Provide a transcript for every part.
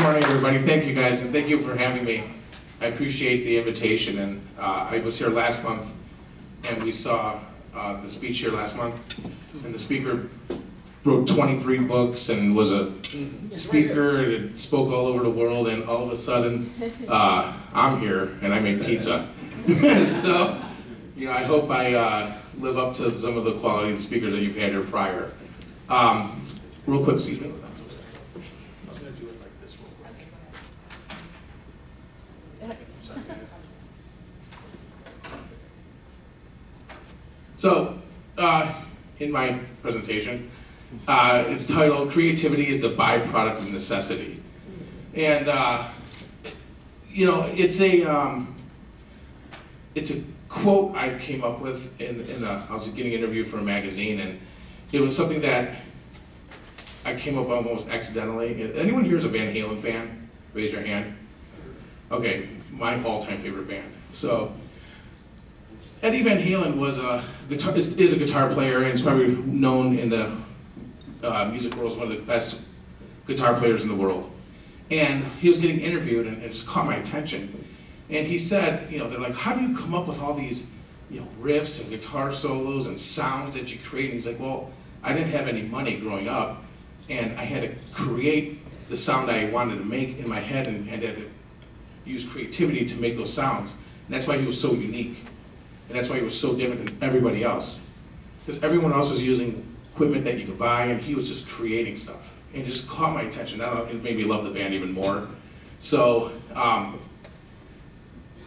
morning, everybody. Thank you, guys, and thank you for having me. I appreciate the invitation, and I was here last month, and we saw the speech here last month, and the speaker wrote 23 books and was a speaker and spoke all over the world, and all of a sudden, I'm here, and I make pizza. So, you know, I hope I live up to some of the quality of the speakers that you've had here prior. Real quick, excuse me. So, in my presentation, it's titled, Creativity is the Byproduct of Necessity. And, you know, it's a quote I came up with I was getting an interview for a magazine, and it was something that I came up with almost accidentally. Anyone here is a Van Halen fan? Raise your hand. Okay, my all-time favorite band. So, Eddie Van Halen was is a guitar player, and is probably known in the music world as one of the best guitar players in the world. And he was getting interviewed, and it just caught my attention. And he said, you know, they're like, how do you come up with all these, you know, riffs and guitar solos and sounds that you create? And he's like, well, I didn't have any money growing up, and I had to create the sound I wanted to make in my head, and had to use creativity to make those sounds. And that's why he was so unique. And that's why he was so different than everybody else. Because everyone else was using equipment that you could buy, and he was just creating stuff. And it just caught my attention. It made me love the band even more. So, kind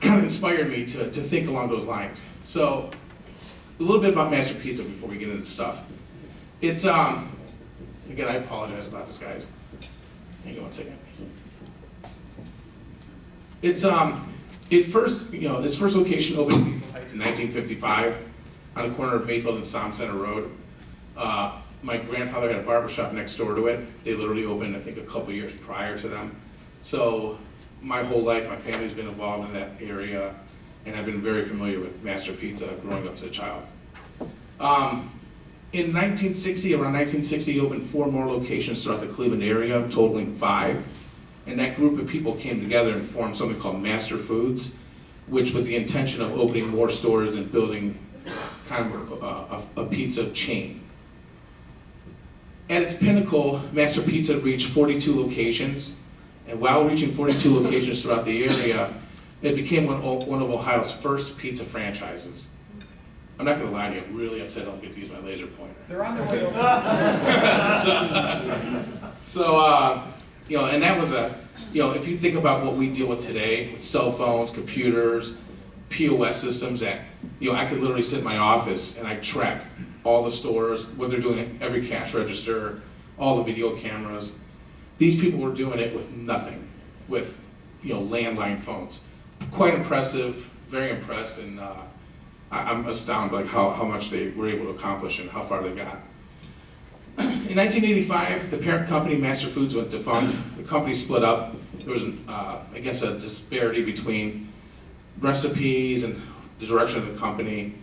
of inspired me to think along those lines. So, a little bit about Master Pizza before we get into stuff. It's, again, I apologize about this, guys. Hang on one second. It's, its first location opened in 1955 on the corner of Mayfield and Som Center Road. My grandfather had a barbershop next door to it. They literally opened, I think, a couple years prior to them. So my whole life, my family's been involved in that area, and I've been very familiar with Master Pizza growing up as a child. In 1960, around 1960, he opened 4 more locations throughout the Cleveland area, totaling 5. And that group of people came together and formed something called Master Foods, which with the intention of opening more stores and building kind of a pizza chain. At its pinnacle, Master Pizza reached 42 locations, and while reaching 42 locations throughout the area, it became one of Ohio's first pizza franchises. I'm not going to lie to you, I'm really upset I don't get to use my laser pointer. They're on their way over. You know, and that was you know, if you think about what we deal with today, with cell phones, computers, POS systems, that, you know, I could literally sit in my office and I track all the stores, what they're doing at every cash register, all the video cameras. These people were doing it with nothing, with, you know, landline phones. Quite impressive, very impressed, and I'm astounded like how much they were able to accomplish and how far they got. In 1985, the parent company, Master Foods, went defunct. The company split up. There was, I guess, a disparity between recipes and the direction of the company.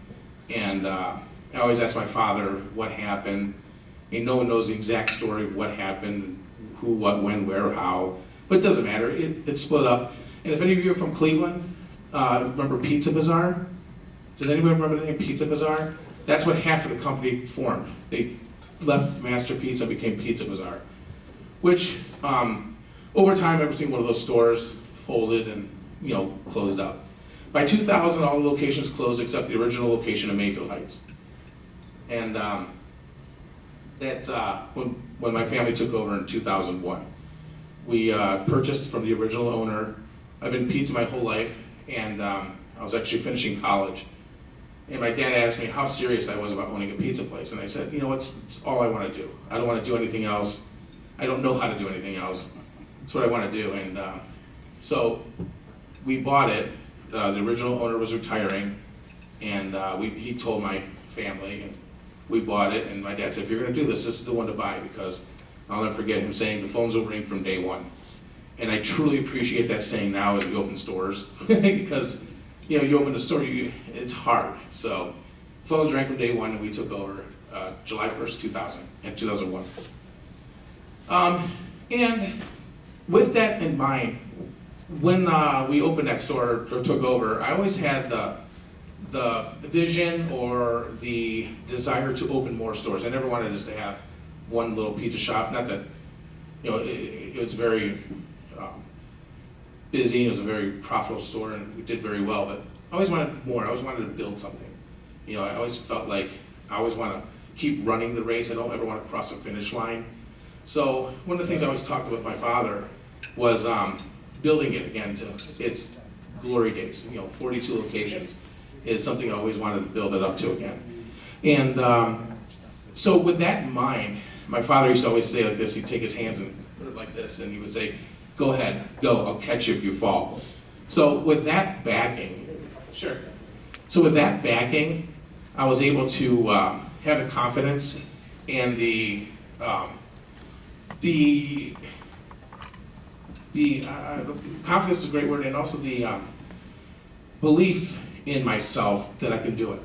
And I always ask my father what happened. And no one knows the exact story of what happened, who, what, when, where, how. But it doesn't matter. It split up. And if any of you are from Cleveland, remember Pizza Bazaar? Does anybody remember the name Pizza Bazaar? That's what half of the company formed. They left Master Pizza, became Pizza Bazaar, which over time every single one of those stores folded and, you know, closed up. By 2000, all the locations closed except the original location in Mayfield Heights. And that's when my family took over in 2001. We purchased from the original owner. I've been pizza my whole life, and I was actually finishing college. And my dad asked me how serious I was about owning a pizza place. And I said, you know, it's all I want to do. I don't want to do anything else. I don't know how to do anything else. It's what I want to do. And so we bought it. The original owner was retiring. And he told my family, and we bought it. And my dad said, if you're going to do this, this is the one to buy. Because I'll never forget him saying, the phones will ring from day one. And I truly appreciate that saying now as we open stores. Because, you know, you open a store, it's hard. So phones rang from day one, and we took over July 1st, 2001. And with that in mind, when we opened that store or took over, I always had the vision or the desire to open more stores. I never wanted just to have one little pizza shop. Not that, it was very busy. It was a very profitable store, and we did very well. But I always wanted more. I always wanted to build something. I always felt like I always want to keep running the race. I don't ever want to cross a finish line. So one of the things I always talked with my father was building it again to its glory days. 42 locations is something I always wanted to build it up to again. And so with that in mind, my father used to always say like this. He'd take his hands and put it like this, and he would say, "Go ahead, go. I'll catch you if you fall." So with that backing, sure. So with that backing, I was able to have the confidence and the confidence is a great word, and also the belief in myself that I can do it.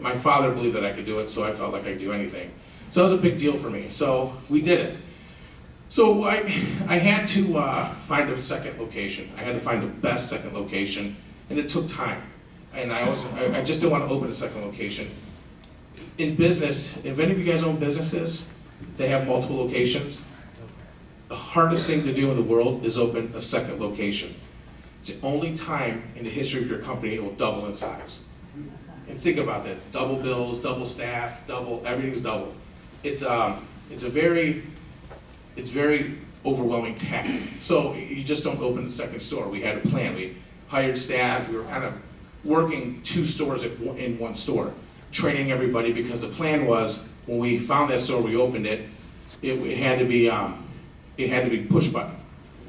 My father believed that I could do it, so I felt like I could do anything. So that was a big deal for me. So we did it. So I had to find a second location. I had to find the best second location, and it took time. And I just didn't want to open a second location. In business, if any of you guys own businesses, they have multiple locations. The hardest thing to do in the world is open a second location. It's the only time in the history of your company it will double in size. And think about that: double bills, double staff, everything's double. It's very overwhelming task. So you just don't open the second store. We had a plan. We hired staff. We were kind of working two stores in one store, training everybody, because the plan was when we found that store, we opened it. It had to be push button.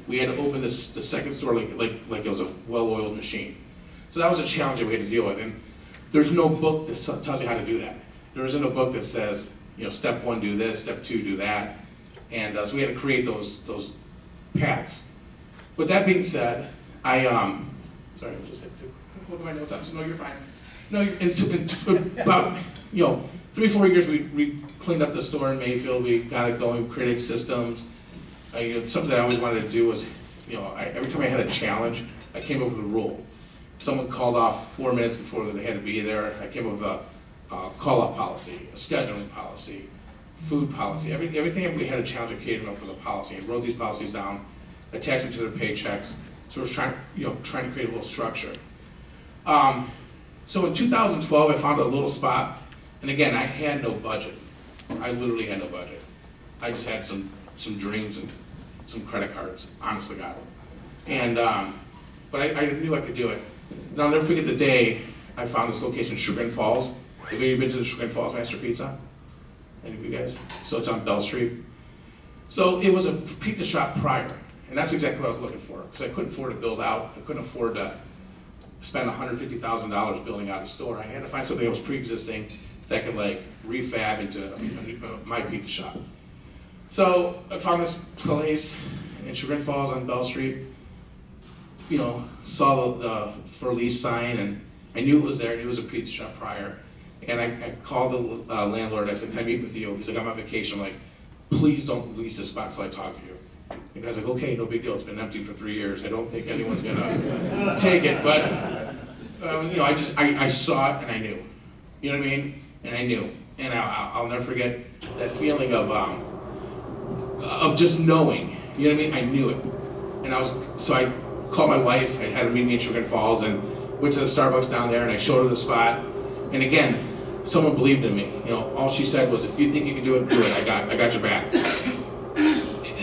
We had to open the second store like it was a well-oiled machine. So that was a challenge that we had to deal with. And there's no book that tells you how to do that. There isn't a book that says, step one, do this, step two, do that. And so we had to create those paths. With that being said, sorry, I just had to look at my notes up. So no, you're fine. No, in about 3-4 years, we cleaned up the store in Mayfield. We got it going. We created systems. Something that I always wanted to do was, every time I had a challenge, I came up with a rule. If someone called off 4 minutes before they had to be there, I came up with a call-off policy, a scheduling policy, food policy. Everything we had a challenge, I came up with a policy. I wrote these policies down, attached them to their paychecks. So we're trying to create a little structure. So in 2012, I found a little spot, and again, I had no budget. I literally had no budget. I just had some dreams and some credit cards, honestly, God. And but I knew I could do it. And I'll never forget the day I found this location in Chagrin Falls. Have you been to the Chagrin Falls Master Pizza? Any of you guys? So it's on Bell Street. So it was a pizza shop prior, and that's exactly what I was looking for, because I couldn't afford to build out. I couldn't afford to spend $150,000 building out a store. I had to find something that was pre-existing that could refab into my pizza shop. So I found this place in Chagrin Falls on Bell Street. Saw the for lease sign, and I knew it was there. I knew it was a pizza shop prior. And I called the landlord. I said, "Can I meet with you?" He's like, "I'm on vacation." I'm like, "Please don't lease this spot until I talk to you." The guy's like, "Okay, no big deal. It's been empty for 3 years. I don't think anyone's gonna take it." But I saw it and I knew. You know what I mean? And I knew. And I'll never forget that feeling of just knowing. You know what I mean? I knew it. And so I called my wife. I had a meeting in Chagrin Falls and went to the Starbucks down there, and I showed her the spot. And again, someone believed in me. All she said was, "If you think you can do it, do it. I got your back."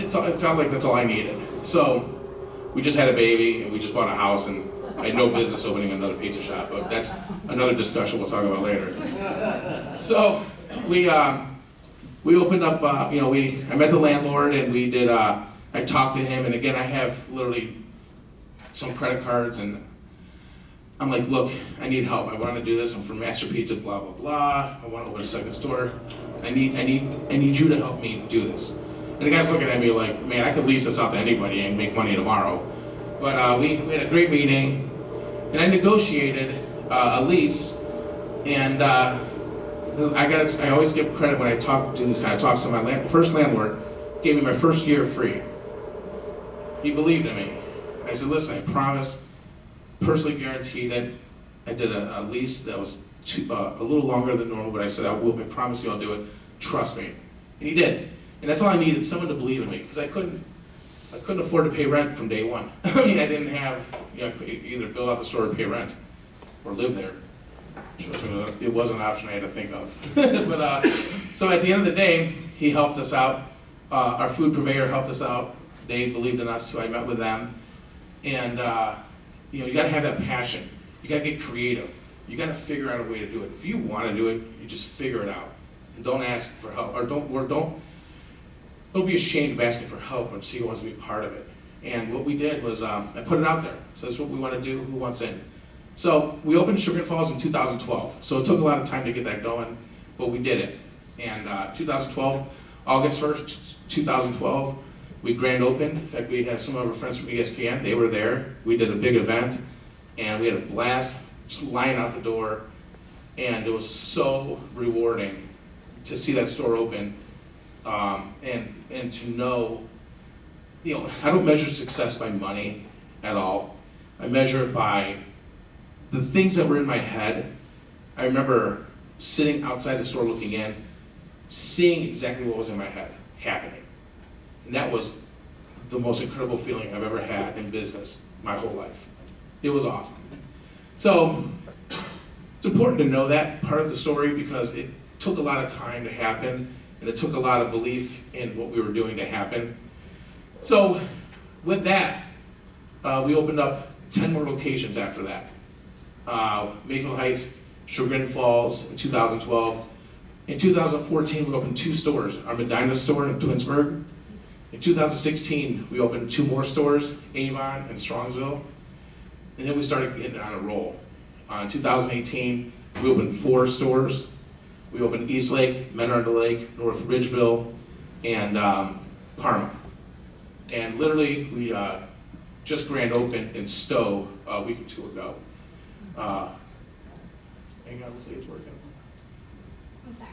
It felt like that's all I needed. So we just had a baby, and we just bought a house, and I had no business opening another pizza shop, but that's another discussion we'll talk about later. So we opened up. I met the landlord, and we did. I talked to him, and again, I have literally some credit cards, and I'm like, "Look, I need help. I want to do this. I'm from Master Pizza, blah blah blah. I want to open a second store. I need you to help me do this." And the guy's looking at me like, "Man, I could lease this out to anybody and make money tomorrow." But we had a great meeting, and I negotiated a lease. And I always give credit when I do these kind of talks to my first landlord. Gave me my first year free. he believed in me. I said, listen, I promise, personally guaranteed it. I did a lease that was a little longer than normal, but I said, I promise you I'll do it. Trust me. And he did. And that's all I needed, someone to believe in me, because I couldn't afford to pay rent from day one. I mean, I didn't have, I could either build out the store or pay rent, or live there. It was an option I had to think of. But so at the end of the day, he helped us out. Our food purveyor helped us out. They believed in us too. I met with them. And you gotta have that passion. You gotta get creative. You gotta figure out a way to do it. If you wanna do it, you just figure it out. And don't ask for help, or don't be ashamed of asking for help when CEO wants to be part of it. And what we did was, I put it out there. So that's what we wanna do, who wants in? So we opened Sugar Falls in 2012. So it took a lot of time to get that going, but we did it. And 2012, August 1st, 2012, we grand opened. In fact, we had some of our friends from ESPN, they were there. We did a big event, and we had a blast, just line out the door. And it was so rewarding to see that store open, and to know, I don't measure success by money at all. I measure it by the things that were in my head. I remember sitting outside the store looking in, seeing exactly what was in my head happening. And that was the most incredible feeling I've ever had in business my whole life. It was awesome. So it's important to know that part of the story, because it took a lot of time to happen, and it took a lot of belief in what we were doing to happen. So with that, we opened up 10 more locations after that. Mayfield Heights, Sugar Falls in 2012. In 2014, we opened 2 stores. Our Medina store in Twinsburg. In 2016, we opened 2 more stores, Avon and Strongsville. And then we started getting on a roll. In 2018, we opened 4 stores. We opened Eastlake, Menard Lake, North Ridgeville, and Parma. And literally, we just grand opened in Stowe a week or 2 ago. Hang on, we'll see it's working. 1 sec.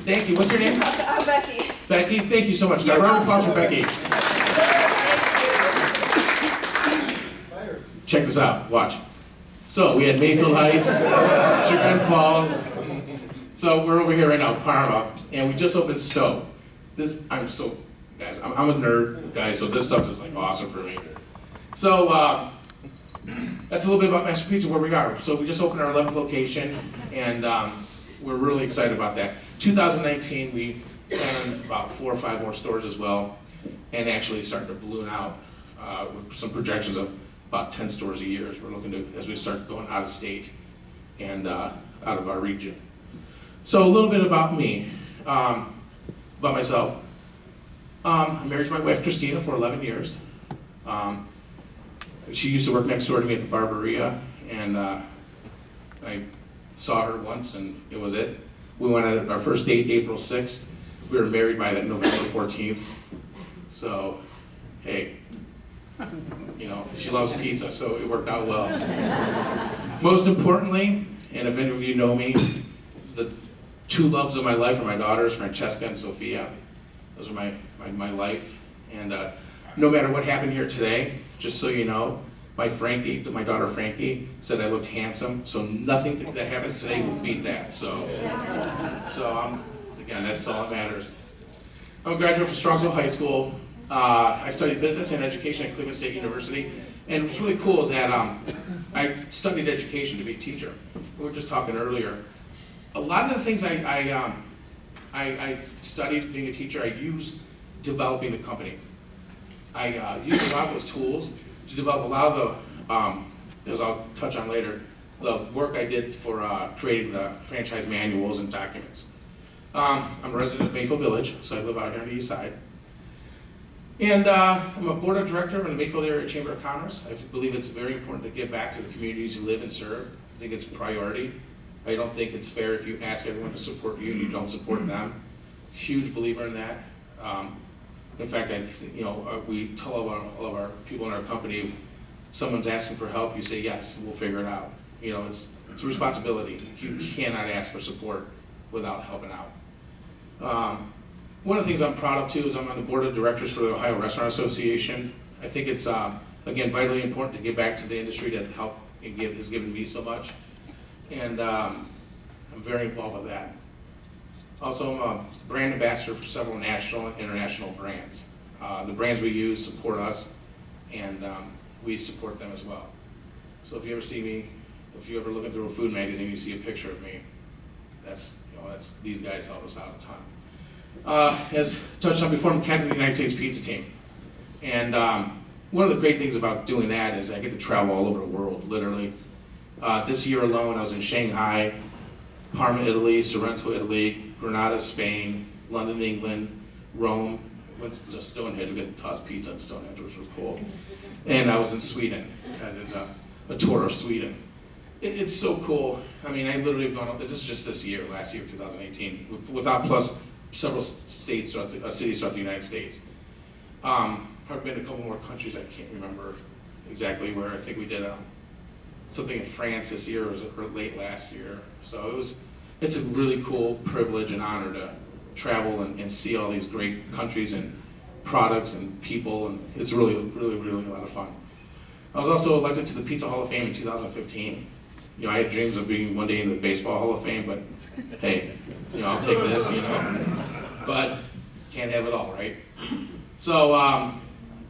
Thank you. What's your name? Becky. Becky, thank you so much. Got a round of applause for Becky. Check this out. Watch. So we had Mayfield Heights, Sugar Falls. So we're over here right now, Parma, and we just opened Stowe. I'm a nerd, guys, so this stuff is like awesome for me. So that's a little bit about Master Pizza, where we are. So we just opened our 11th location, and we're really excited about that. 2019, we plan on about 4 or 5 more stores as well, and actually starting to balloon out with some projections of about 10 stores a year as we're looking to, as we start going out of state and out of our region. So a little bit about me, about myself. I'm married to my wife Christina for 11 years. She used to work next door to me at the Barberia, and I saw her once, and it was it. We went on our first date April 6th. We were married by that November 14th. So, hey, she loves pizza, so it worked out well. Most importantly, and if any of you know me, the 2 loves of my life are my daughters, Francesca and Sophia. Those are my life. And no matter what happened here today, just so you know, my daughter Frankie, said I looked handsome, so nothing that happens today will beat that. So again, that's all that matters. I'm a graduate from Strongsville High School. I studied business and education at Cleveland State University. And what's really cool is that I studied education to be a teacher. We were just talking earlier. A lot of the things I studied being a teacher, I used developing the company. I used a lot of those tools to develop a lot of the, as I'll touch on later, the work I did for creating the franchise manuals and documents. I'm a resident of Mayfield Village, so I live out here on the east side. And I'm a board of director in the Mayfield Area Chamber of Commerce. I believe it's very important to give back to the communities you live and serve. I think it's a priority. I don't think it's fair if you ask everyone to support you and you don't support them. Huge believer in that. In fact, we tell all of our people in our company, if someone's asking for help, you say yes, we'll figure it out. It's a responsibility. You cannot ask for support without helping out. One of the things I'm proud of too is I'm on the board of directors for the Ohio Restaurant Association. I think it's, again, vitally important to give back to the industry that helped and has given me so much. And I'm very involved with that. Also, I'm a brand ambassador for several national and international brands. The brands we use support us, and we support them as well. So if you ever see me, if you ever look through a food magazine, you see a picture of me. That's these guys help us out a ton. As touched on before, I'm captain of the United States pizza team, and one of the great things about doing that is I get to travel all over the world, literally. This year alone, I was in Shanghai, Parma, Italy, Sorrento, Italy, Granada, Spain, London, England, Rome. Went to Stonehenge to get the tossed pizza at Stonehenge, which was cool. And I was in Sweden. I did a tour of Sweden. It's so cool. I mean, I literally have gone, this is just this year, last year, 2018, without plus several states, cities throughout the United States. I've been to a couple more countries, I can't remember exactly where. I think we did something in France this year, or late last year. So it's a really cool privilege and honor to travel and see all these great countries and products and people, and it's really, really, really a lot of fun. I was also elected to the Pizza Hall of Fame in 2015. You know, I had dreams of being one day in the Baseball Hall of Fame, but hey, I'll take this, but can't have it all, right? So,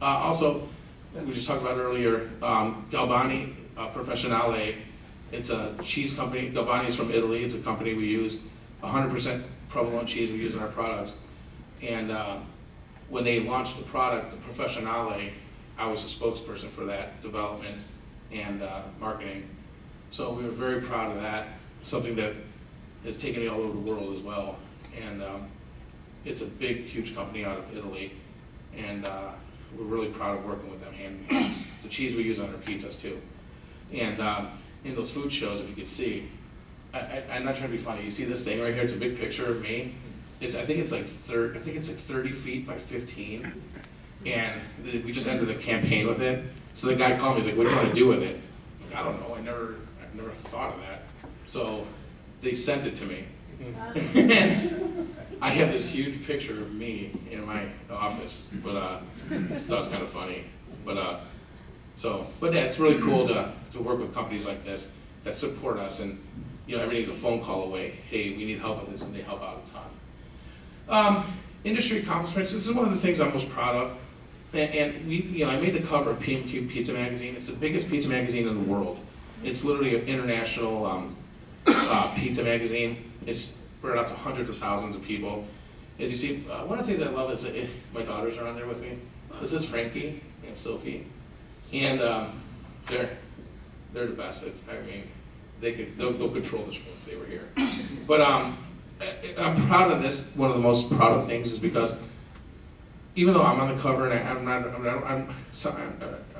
also, we just talked about earlier, Galbani Professionale, it's a cheese company. Galbani is from Italy. It's a company we use, 100% provolone cheese we use in our products. And when they launched the product, the Professionale, I was a spokesperson for that development and marketing. So we were very proud of that, something that has taken me all over the world as well. And it's a big, huge company out of Italy. And we're really proud of working with them hand in hand. It's a cheese we use on our pizzas too. And in those food shows, if you could see, I'm not trying to be funny. You see this thing right here? It's a big picture of me. I think it's like 30 feet by 15. And we just ended the campaign with it. So the guy called me. He's like, "What do you want to do with it?" I'm like, "I don't know. I've never thought of that." So they sent it to me. And I have this huge picture of me in my office, but I thought it's kind of funny. But yeah, it's really cool to work with companies like this that support us, and everything's a phone call away. Hey, we need help with this, and they help out a ton. Industry accomplishments. This is one of the things I'm most proud of, and we, I made the cover of PMQ Pizza Magazine. It's the biggest pizza magazine in the world. It's literally an international pizza magazine. It's spread out to hundreds of thousands of people. As you see, one of the things I love is that my daughters are on there with me. This is Frankie and Sophie, and they're the best. I mean, they'll control this room if they were here. But I'm proud of this. One of the most proud of things is because even though I'm on the cover, and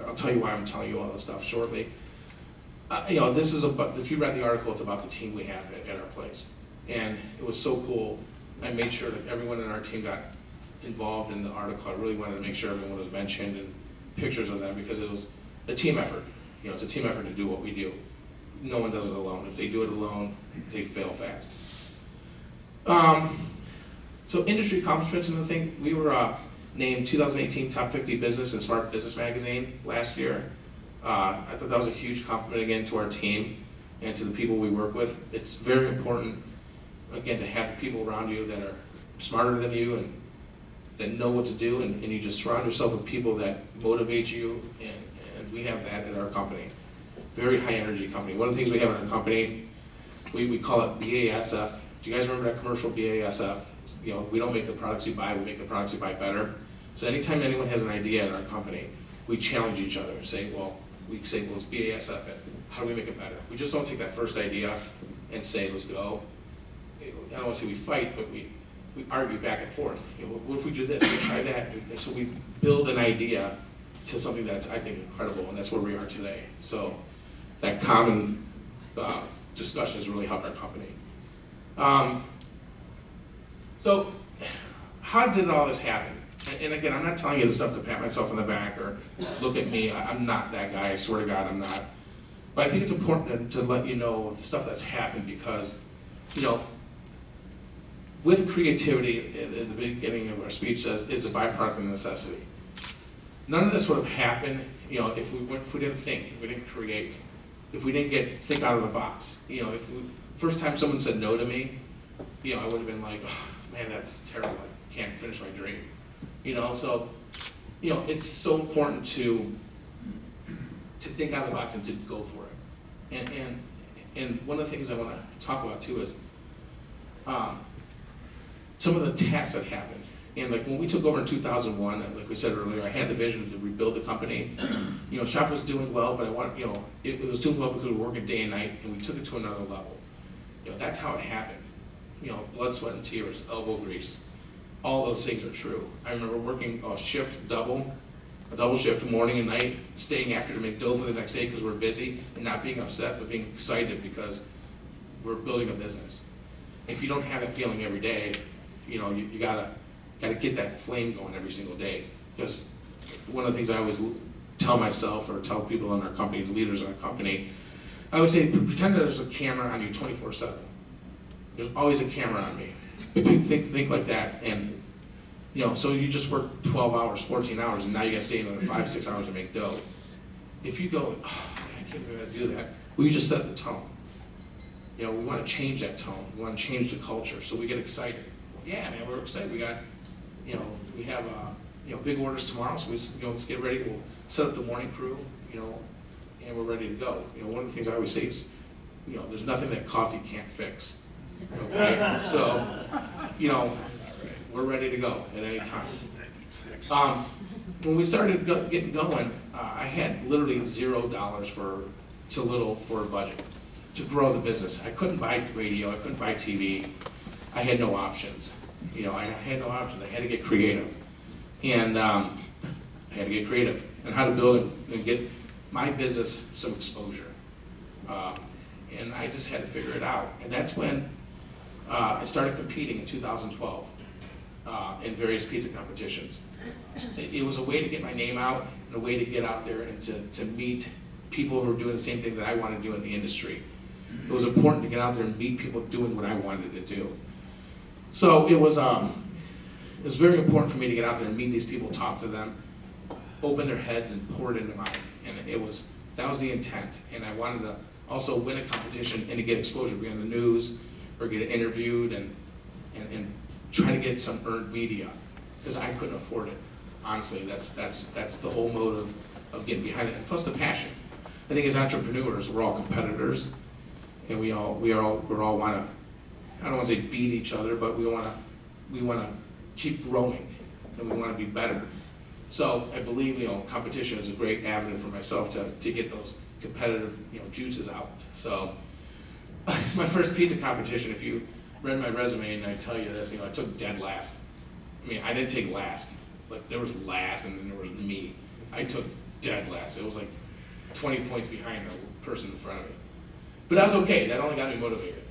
I'll tell you why I'm telling you all this stuff shortly. This is about, if you read the article, it's about the team we have at our place. And it was so cool. I made sure that everyone in our team got involved in the article. I really wanted to make sure everyone was mentioned and pictures of them, because it was a team effort. It's a team effort to do what we do. No one does it alone. If they do it alone, they fail fast. So industry accomplishments, and the thing, we were named 2018 Top 50 Business and Smart Business Magazine last year. I thought that was a huge compliment again to our team and to the people we work with. It's very important, again, to have the people around you that are smarter than you and that know what to do, and you just surround yourself with people that motivate you, and we have that at our company. Very high energy company. One of the things we have in our company, we call it BASF. Do you guys remember that commercial, BASF? We don't make the products you buy, we make the products you buy better. So anytime anyone has an idea in our company, we challenge each other and say, well, it's BASF it. How do we make it better? We just don't take that first idea and say, let's go. I don't want to say we fight, but we argue back and forth. What if we do this? We try that. And so we build an idea to something that's, I think, incredible, and that's where we are today. So that common discussion has really helped our company. So how did all this happen? And again, I'm not telling you the stuff to pat myself on the back or look at me. I'm not that guy. I swear to God, I'm not. But I think it's important to let you know of stuff that's happened, because, with creativity, at the beginning of our speech says, is a byproduct of necessity. None of this would have happened, if we didn't think, if we didn't create, if we didn't think out of the box. First time someone said no to me, I would have been like, oh, man, that's terrible. I can't finish my dream. So, it's so important to think out of the box and to go for it. And one of the things I want to talk about too is some of the tasks that happened. And like when we took over in 2001, and like we said earlier, I had the vision to rebuild the company. Shop was doing well, but it was doing well because we were working day and night, and we took it to another level. That's how it happened. Blood, sweat, and tears, elbow grease. All those things are true. I remember working a double shift, morning and night, staying after to make dough for the next day because we're busy, and not being upset, but being excited because we're building a business. If you don't have that feeling every day, you gotta get that flame going every single day. Because one of the things I always tell myself or tell people in our company, the leaders in our company, I would say, pretend that there's a camera on you 24/7. There's always a camera on me. Think like that, and so you just work 12 hours, 14 hours, and now you got to stay another 5-6 hours to make dough. If you go, oh, I can't believe I gotta do that, well, you just set the tone. We want to change that tone. We want to change the culture, so we get excited. Yeah, man, we're excited. We got, we have, big orders tomorrow, so let's get ready. We'll set up the morning crew, and we're ready to go. One of the things I always say is, there's nothing that coffee can't fix. Okay, so, we're ready to go at any time. When we started getting going, I had literally $0 for a budget to grow the business. I couldn't buy radio, I couldn't buy TV. I had no options. I had no options. I had to get creative, and I had to get creative on how to build and get my business some exposure. And I just had to figure it out. And that's when I started competing in 2012 in various pizza competitions. It was a way to get my name out and a way to get out there and to meet people who were doing the same thing that I wanted to do in the industry. It was important to get out there and meet people doing what I wanted to do. So it was very important for me to get out there and meet these people, talk to them, open their heads and pour it into mine. And that was the intent. And I wanted to also win a competition and to get exposure, be on the news or get interviewed and try to get some earned media, because I couldn't afford it. Honestly, that's the whole motive of getting behind it, and plus the passion. I think as entrepreneurs, we're all competitors, and we all want to, I don't want to say beat each other, but we want to keep growing, and we want to be better. So I believe competition is a great avenue for myself to get those competitive juices out. So it's my first pizza competition. If you read my resume and I tell you this, I took dead last. I mean, I didn't take last. Like there was last and then there was me. I took dead last. It was like 20 points behind the person in front of me. But that was okay. That only got me motivated.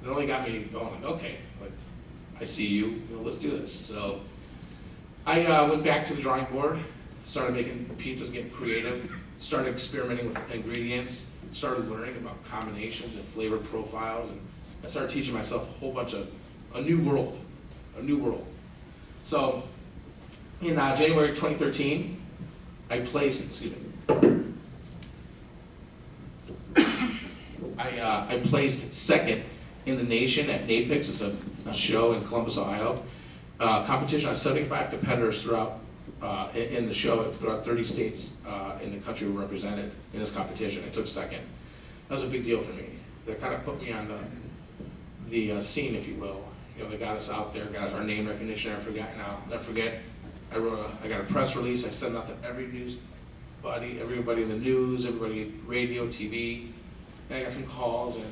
It only got me going like, okay, like I see you, let's do this. So I went back to the drawing board, started making pizzas, getting creative, started experimenting with ingredients, started learning about combinations and flavor profiles, and I started teaching myself a whole bunch of a new world. So in January 2013, I placed, I placed second in the nation at NAPIX. It's a show in Columbus, Ohio. Competition on 75 competitors throughout in the show, throughout 30 states in the country were represented in this competition. I took second. That was a big deal for me. That kind of put me on the scene, if you will. They got us out there, got our name recognition. Never forget. I got a press release. I sent it out to every news buddy, everybody in the news, everybody radio, TV. And I got some calls and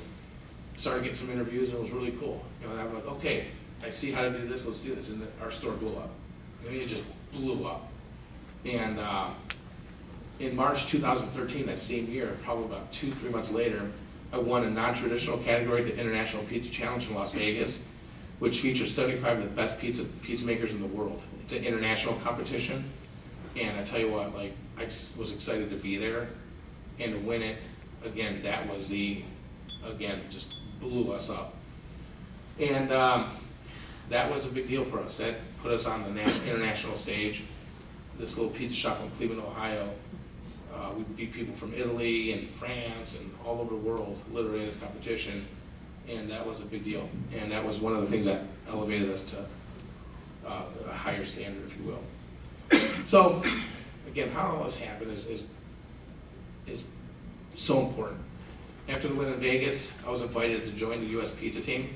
started getting some interviews, and it was really cool. And I'm like, okay, I see how to do this. Let's do this. And our store blew up. It just blew up. And in March 2013, that same year, probably about 2-3 months later, I won a non-traditional category at the International Pizza Challenge in Las Vegas, which features 75 of the best pizza makers in the world. It's an international competition, and I tell you what, like I was excited to be there and to win it. Again, that was just blew us up. And that was a big deal for us. That put us on the international stage. This little pizza shop from Cleveland, Ohio. We beat people from Italy and France and all over the world, literally in this competition, and that was a big deal. And that was one of the things that elevated us to a higher standard, if you will. So, again, how all this happened is so important. After the win in Vegas, I was invited to join the U.S. pizza team,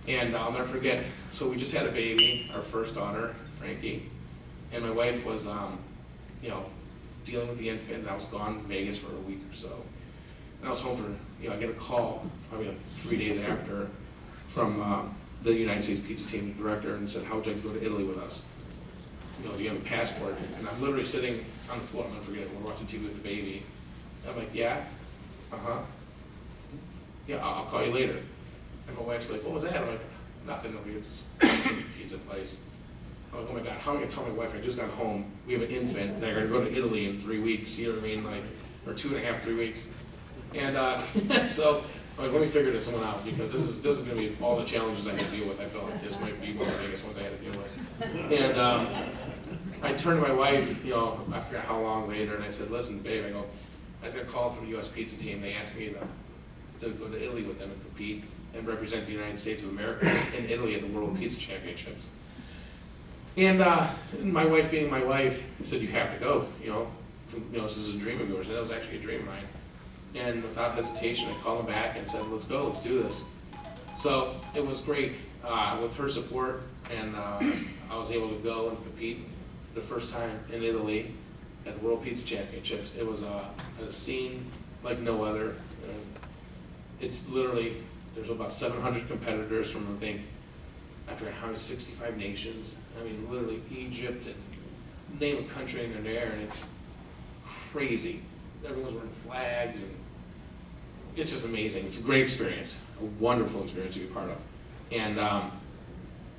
and I'll never forget. So we just had a baby, our first daughter, Frankie, and my wife was, dealing with the infant, and I was gone in Vegas for a week or so. And I was home for, I get a call, probably like 3 days after, from the United States Pizza Team director, and said, how would you like to go to Italy with us? Do you have a passport? And I'm literally sitting on the floor, I'm gonna forget it, we're watching TV with the baby. I'm like, yeah, yeah, I'll call you later. And my wife's like, what was that? I'm like, nothing, we were just pizza place. I'm like, oh my God, how am I gonna tell my wife I just got home, we have an infant, and I gotta go to Italy in 3 weeks, you know what I mean, like, or 2.5, 3 weeks. And so, I'm like, let me figure this one out, because this is gonna be all the challenges I had to deal with. I felt like this might be one of the biggest ones I had to deal with. And I turned to my wife, I forgot how long later, and I said, listen, babe, I just got called from the U.S. pizza team, they asked me to go to Italy with them and compete and represent the United States of America in Italy at the World Pizza Championships. And my wife, being my wife, said, you have to go, this is a dream of yours, and that was actually a dream of mine. And without hesitation, I called them back and said, let's go, let's do this. So it was great with her support, and I was able to go and compete the first time in Italy at the World Pizza Championships. It was a scene like no other. It's literally, there's about 700 competitors from, I forget how many, 65 nations. I mean, literally Egypt, and name a country in there, and it's crazy. Everyone's wearing flags, and it's just amazing. It's a great experience, a wonderful experience to be part of. And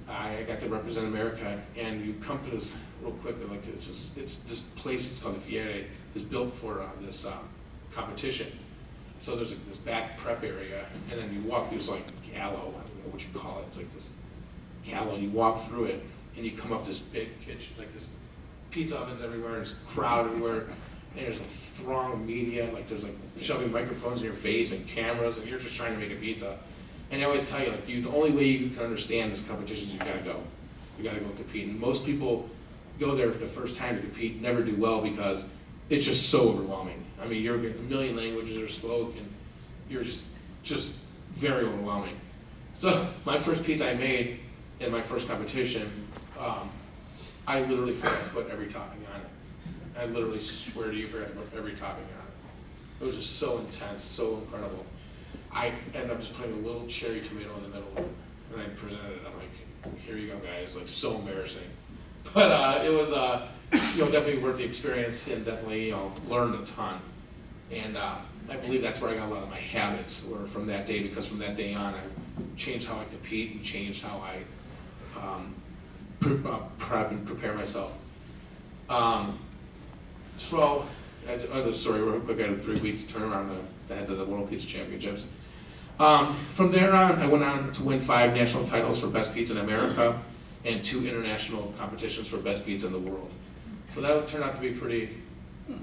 I got to represent America, and you come to this real quickly, like it's this place, it's called the Fiere, is built for this competition. So there's this back prep area, and then you walk through this like gallow, I don't know what you call it, it's like this gallow, and you walk through it, and you come up this big kitchen, like this pizza ovens everywhere, there's a crowd everywhere, and there's a throng of media, like there's like shoving microphones in your face and cameras, and you're just trying to make a pizza. And they always tell you, like, the only way you can understand this competition is you gotta go. You gotta go compete. And most people go there for the first time to compete, never do well because it's just so overwhelming. I mean, a million languages are spoken, you're just very overwhelming. So my first pizza I made in my first competition, I literally forgot to put every topping on it. I literally swear to you, forgot to put every topping on it. It was just so intense, so incredible. I ended up just putting a little cherry tomato in the middle of it, and I presented it. I'm like, here you go, guys. Like, so embarrassing. But it was, definitely worth the experience, and definitely, learned a ton. And I believe that's where I got a lot of my habits were from that day, because from that day on, I've changed how I compete and changed how I prep and prepare myself. So, other story real quick, I had a 3 weeks turnaround to head to the World Pizza Championships. From there on, I went on to win 5 national titles for Best Pizza in America and 2 international competitions for Best Pizza in the world. So that turned out to be a pretty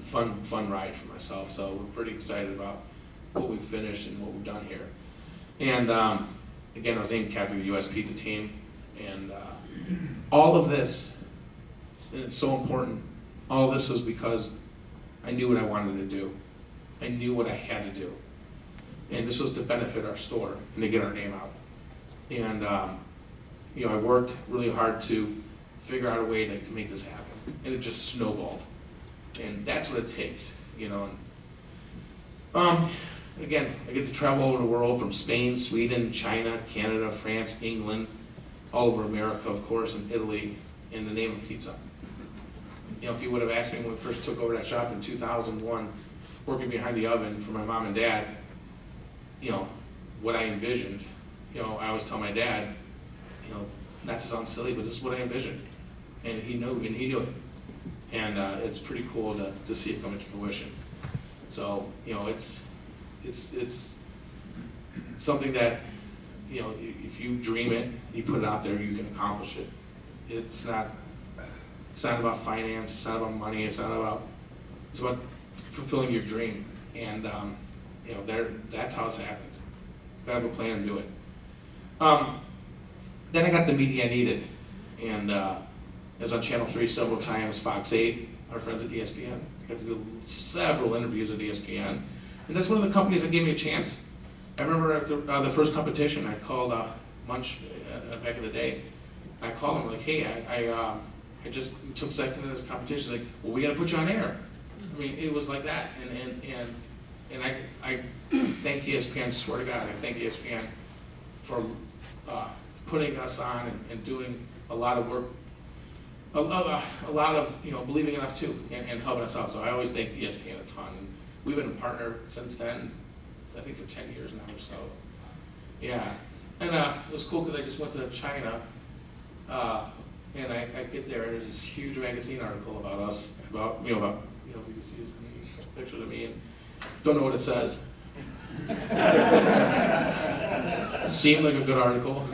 fun ride for myself. So we're pretty excited about what we've finished and what we've done here. And again, I was named captain of the U.S. Pizza team. And all of this, and it's so important, all of this was because I knew what I wanted to do. I knew what I had to do. And this was to benefit our store and to get our name out. And I worked really hard to figure out a way to make this happen. And it just snowballed. And that's what it takes, And, again, I get to travel all over the world, from Spain, Sweden, China, Canada, France, England, all over America, of course, and Italy, in the name of pizza. If you would have asked me when we first took over that shop in 2001, working behind the oven for my mom and dad, what I envisioned, I always tell my dad, not to sound silly, but this is what I envisioned. And he knew it. And it's pretty cool to see it come into fruition. So, it's something that, if you dream it, you put it out there, you can accomplish it. It's not about finance, it's not about money, it's about fulfilling your dream. And that's how it happens. Gotta have a plan and do it. Then I got the media I needed, and I was on Channel 3 several times, Fox 8, our friends at ESPN. I got to do several interviews at ESPN, and that's one of the companies that gave me a chance. I remember after the first competition, I called Munch back in the day. I called him like, hey, I just took second in this competition. He's like, well, we got to put you on air. I mean, it was like that, and I thank ESPN. Swear to God, I thank ESPN for putting us on and doing a lot of work, a lot of believing in us too, and helping us out. So I always thank ESPN a ton. And we've been a partner since then, I think for 10 years now or so. Yeah, and it was cool because I just went to China, and I get there and there's this huge magazine article about us, about you can see pictures of me and don't know what it says. Seemed like a good article.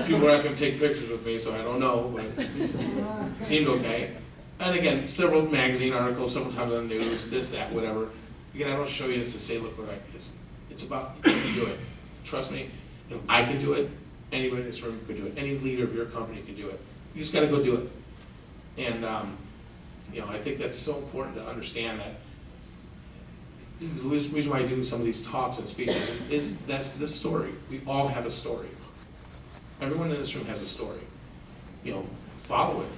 People were asking to take pictures with me, so I don't know, but it seemed okay. And again, several magazine articles, several times on the news, this, that, whatever. Again, I don't show you this to say, look what it's about, you can do it. Trust me, if I could do it, anybody in this room could do it. Any leader of your company could do it. You just gotta go do it. And I think that's so important to understand that. The reason why I do some of these talks and speeches is that's the story. We all have a story. Everyone in this room has a story. Follow it.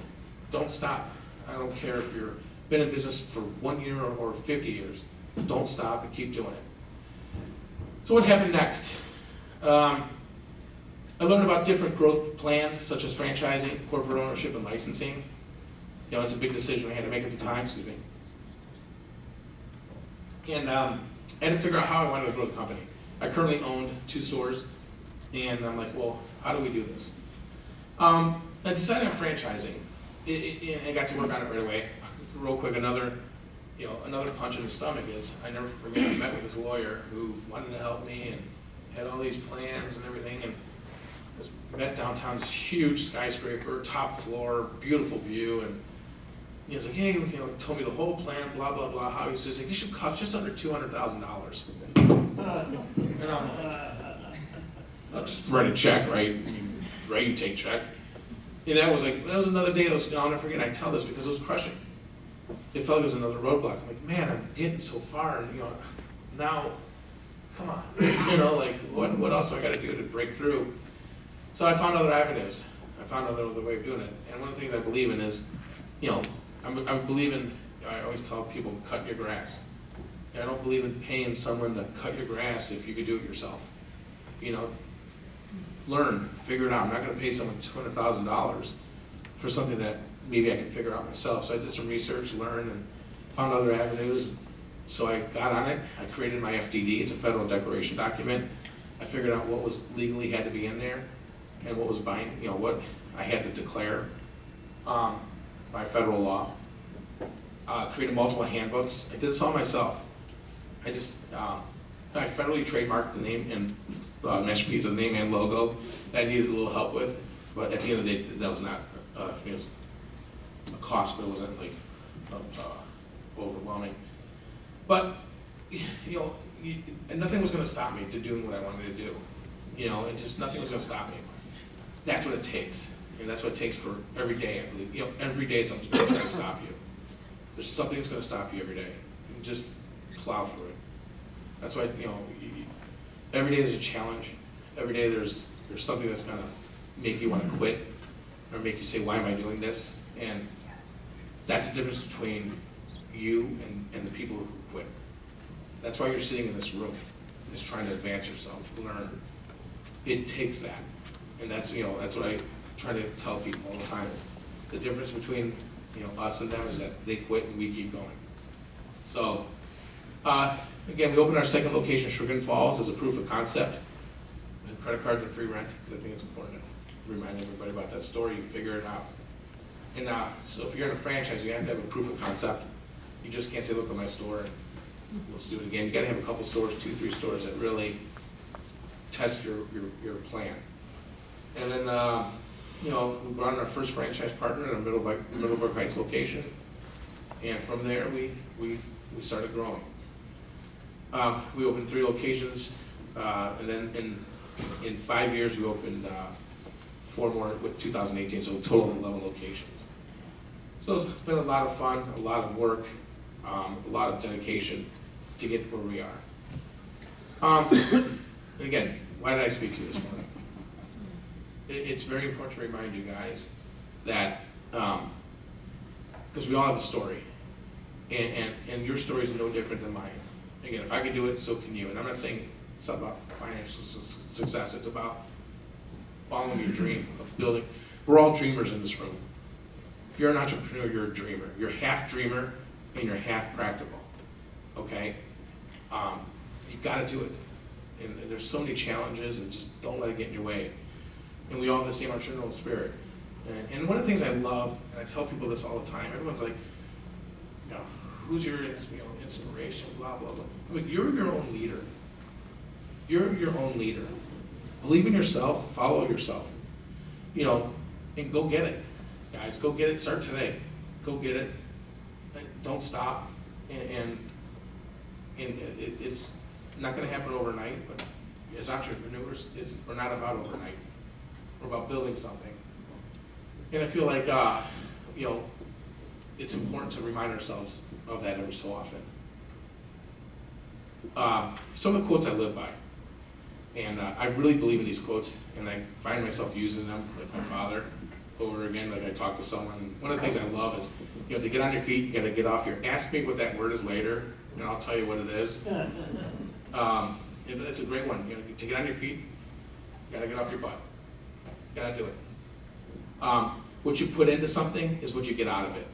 Don't stop. I don't care if you've been in business for 1 year or 50 years. Don't stop and keep doing it. So what happened next? I learned about different growth plans such as franchising, corporate ownership, and licensing. It's a big decision I had to make at the time. Excuse me. And I had to figure out how I wanted to grow the company. I currently owned 2 stores, and I'm like, well, how do we do this? I decided on franchising, and I got to work on it right away. Real quick, another punch in the stomach is I never forget. I met with this lawyer who wanted to help me and had all these plans and everything, and met downtown, this huge skyscraper, top floor, beautiful view, and he was like, hey, told me the whole plan, blah, blah, blah, how he says, like, you should cost just under $200,000. And I'll just write a check, right? You take check. And that was another day, I'll never forget, I tell this because it was crushing. It felt like it was another roadblock. I'm like, man, I'm getting so far, and now, come on. What else do I gotta do to break through? So I found other avenues. I found another way of doing it. And one of the things I believe in is, I always tell people, cut your grass. I don't believe in paying someone to cut your grass if you could do it yourself. Learn, figure it out. I'm not gonna pay someone $200,000 for something that maybe I can figure out myself. So I did some research, learned, and found other avenues. So I got on it, I created my FDD, it's a federal declaration document. I figured out what was legally had to be in there and what was what I had to declare by federal law. Created multiple handbooks. I did this all myself. I federally trademarked the name and masterpiece of the name and logo that I needed a little help with, but at the end of the day, that was not, it was a cost, but it wasn't like overwhelming. But, and nothing was gonna stop me to doing what I wanted to do. And just nothing was gonna stop me. That's what it takes. And that's what it takes for every day, I believe. Every day something's gonna try to stop you. There's something that's gonna stop you every day. And just plow through it. That's why, every day there's a challenge. Every day there's something that's gonna make you wanna quit or make you say, why am I doing this? And that's the difference between you and the people who quit. That's why you're sitting in this room, is trying to advance yourself, learn. It takes that. And that's what I try to tell people all the time is the difference between us and them is that they quit and we keep going. So again, we opened our second location, Sugar Falls, as a proof of concept with credit cards and free rent, because I think it's important to remind everybody about that story. You figure it out. And so if you're in a franchise, you have to have a proof of concept. You just can't say, look at my store and let's do it again. You got to have a couple stores, 2-3 stores that really test your plan. And then, we brought in our first franchise partner at a Middlebrook Heights location. And from there, we started growing. We opened 3 locations, and then in 5 years, we opened 4 more with 2018, so a total of 11 locations. So it's been a lot of fun, a lot of work, a lot of dedication to get to where we are. Again, why did I speak to you this morning? It's very important to remind you guys that, because we all have a story, and your story is no different than mine. Again, if I can do it, so can you. And I'm not saying it's about financial success, it's about following your dream of building. We're all dreamers in this room. If you're an entrepreneur, you're a dreamer. You're half dreamer and you're half practical, okay? You've got to do it. And there's so many challenges, and just don't let it get in your way. And we all have the same entrepreneurial spirit. And one of the things I love, and I tell people this all the time, everyone's like, who's your inspiration, blah, blah, blah. But you're your own leader. You're your own leader. Believe in yourself, follow yourself. And go get it. Guys, go get it, start today. Go get it. Don't stop. And it's not gonna happen overnight, but as entrepreneurs, we're not about overnight. We're about building something. And I feel like, it's important to remind ourselves of that every so often. Some of the quotes I live by, and I really believe in these quotes, and I find myself using them with my father over again. Like I talk to someone, one of the things I love is, to get on your feet, you gotta get off ask me what that word is later, and I'll tell you what it is. It's a great one. To get on your feet, you gotta get off your butt. You gotta do it. What you put into something is what you get out of it.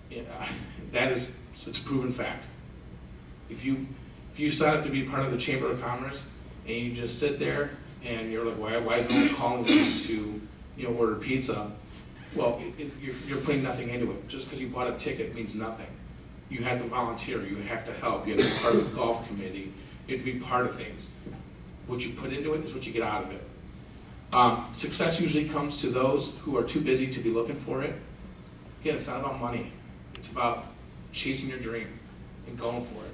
It's a proven fact. If you sign up to be part of the Chamber of Commerce and you just sit there and you're like, why is no one calling you to order pizza? Well, you're putting nothing into it. Just because you bought a ticket means nothing. You have to volunteer. You have to help. You have to be part of the golf committee. You have to be part of things. What you put into it is what you get out of it. Success usually comes to those who are too busy to be looking for it. Again, it's not about money. It's about chasing your dream and going for it.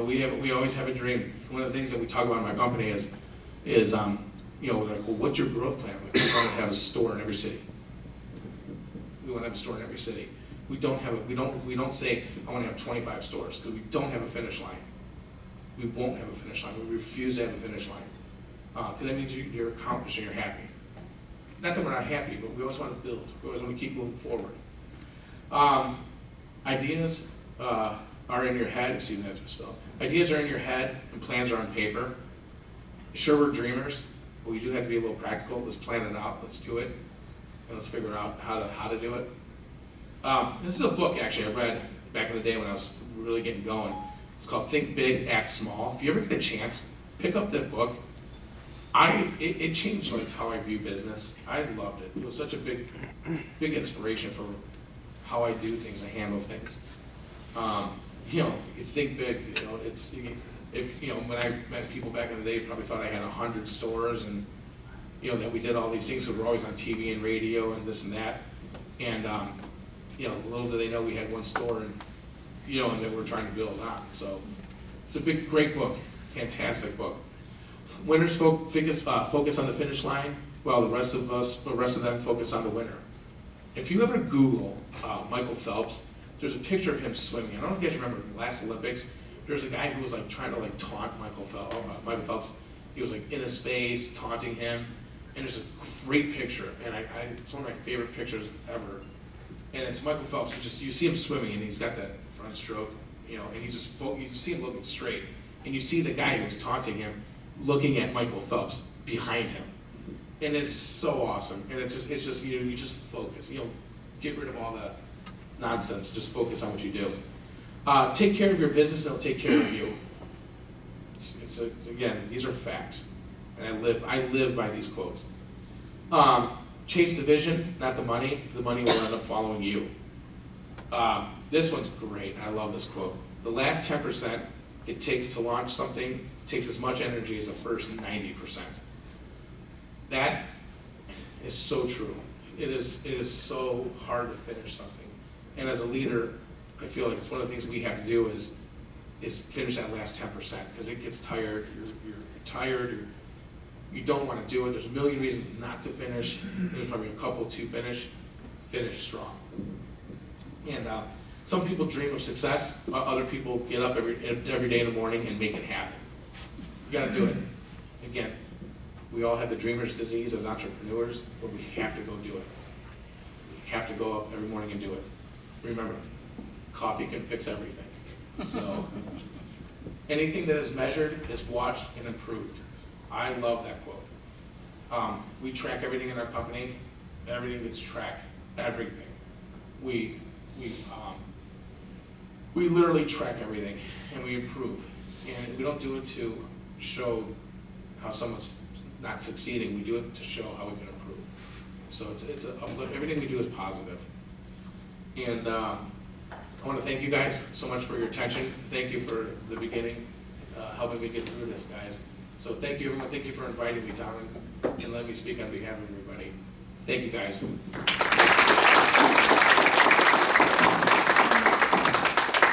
We always have a dream. One of the things that we talk about in my like, well, what's your growth plan? We want to have a store in every city. We want to have a store in every city. We don't say I want to have 25 stores, because we don't have a finish line. We won't have a finish line. We refuse to have a finish line, because that means you're accomplished and you're happy. Not that we're not happy, but we always want to build. We always want to keep moving forward. Ideas are in your head. Excuse me, that's misspelled. Ideas are in your head and plans are on paper. Sure, we're dreamers, but we do have to be a little practical. Let's plan it out. Let's do it, and let's figure out how to do it. This is a book actually I read back in the day when I was really getting going. It's called Think Big, Act Small. If you ever get a chance, pick up that book. It changed like how I view business. I loved it. It was such a big inspiration for how I do things, I handle things. You think big. When I met people back in the day, probably thought I had 100 stores, and that we did all these things. So we're always on TV and radio and this and that. And little do they know we had one store, and and that we're trying to build on. So it's a great book, fantastic book. Winners focus on the finish line, while the rest of them focus on the winner. If you ever Google Michael Phelps, there's a picture of him swimming. I don't know if you guys remember the last Olympics. There's a guy who was like trying to taunt Michael Phelps. He was like in his face, taunting him. And there's a great picture, and it's one of my favorite pictures ever. And it's Michael Phelps. You see him swimming, and he's got that front stroke, and you see him looking straight, and you see the guy who was taunting him looking at Michael Phelps behind him, and it's so awesome. And it's just you just focus. Get rid of all the nonsense. Just focus on what you do. Take care of your business, and it'll take care of you. Again, these are facts, and I live by these quotes. Chase the vision, not the money. The money will end up following you. This one's great. I love this quote. The last 10% it takes to launch something takes as much energy as the first 90%. That is so true. It is so hard to finish something. And as a leader, I feel like it's one of the things we have to do is finish that last 10%, because it gets tired, you're tired, you don't want to do it. There's a million reasons not to finish. There's probably a couple to finish strong. And some people dream of success, other people get up every day in the morning and make it happen. You gotta do it. Again, we all have the dreamer's disease as entrepreneurs, but we have to go do it. We have to go up every morning and do it. Remember, coffee can fix everything. So anything that is measured is watched and improved. I love that quote. We track everything in our company. Everything gets tracked. Everything. We literally track everything, and we improve. And we don't do it to show how someone's not succeeding. We do it to show how we can improve. So everything we do is positive. And I want to thank you guys so much for your attention. Thank you for the beginning, helping me get through this, guys. So thank you, everyone. Thank you for inviting me, Tom, and letting me speak on behalf of everybody. Thank you, guys.